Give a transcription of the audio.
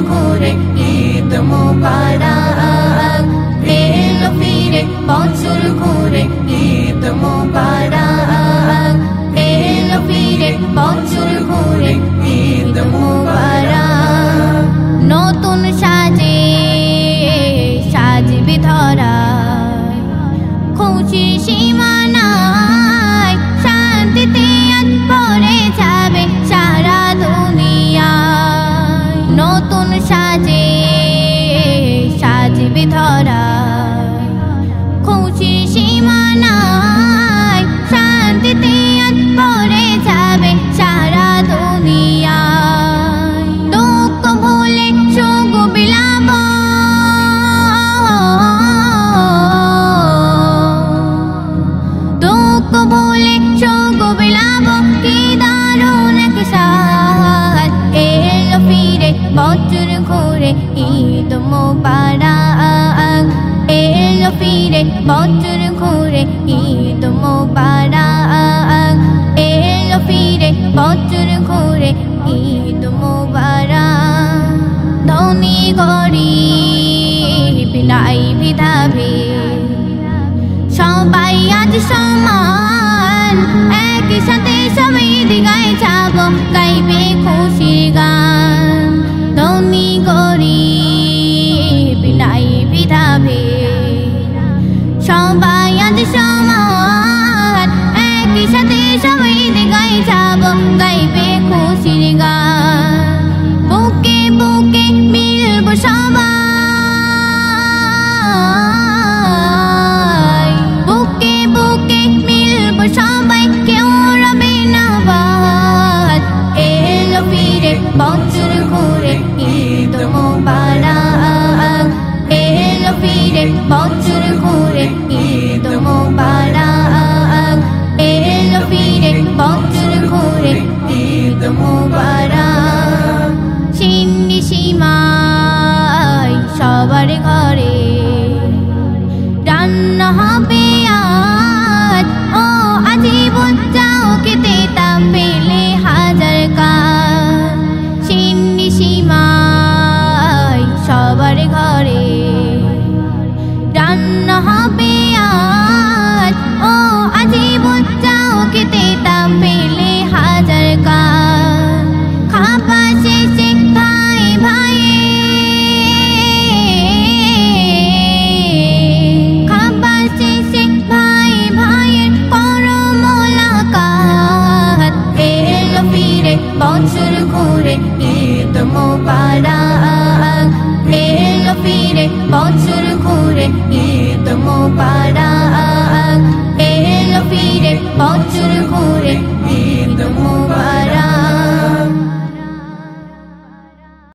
ঘুরে ঈদ মোবারক এলো ফিরে বছর ঘুরে ঈদ মোবারক এলো ফিরে বছর ঘুরে ঈদ মোবারক নতুন সাজে সাজবে ধরা খুশি সীমানায় শান্তিতে আজ ভরে যাবে সারা দুনিয়ায় নতুন সাজে সাজবে ধরা খুশি সীমানায় শান্তিতে আজ ভরে যাবে সারা দুনিয়ায় দুঃখ ভুলে সুখ বিলাপ দুঃখ ভুলে সুখ বিলাপ কি দারুণ এক সাজ এলো ফিরে বছর ঘুরে ঈদ মোবারক এলো ফিরে বছর ঘুরে ঈদ মোবারক এলো ফিরে বছর ঘুরে ঈদ মোবারক ধনী গরিব নাই ভেদাভেদ সবাই আজ সমান একই সাথে সবাই দিগায় যাব গাইবে খুশির গান ধনী গরিব নাই ভেদাভেদ সবাই আজ সমান একই সাথে সবাই দিগায় যাব গাইবে খুশির গান বুকে বুকে মিলব সবাই বুকে বুকে মিলব সবাই কেউ রবে না বাদ এলো ফিরে বছর ঘুরে ঈদ মোবারক এলো ফিরে বছর ঘুরে ঈদ মোবারক এলো ফিরে বছর ঘুরে ঈদ মোবারক সিন্নি সীমায় সবার ঘরে রান্না হবে আজ ও আজীবন যাও খেতে তা পেলে হাজার কাজ সিন্নি সীমায় সবার ঘরে রান্না হবে আজ ও আজীবন যাও খেতে তা পেলে হাজার কাজ খাবা শেষে ভাই ভাই খাবা শেষে ভাই ভাইয়ের করো মোলাকাত এলো ফিরে বছর ঘুরে ঈদ মোবারক এলো ফিরে বছর ঘুরে ঈদ মোবারক এলো ফিরে বছর ঘুরে ঈদ মোবারক।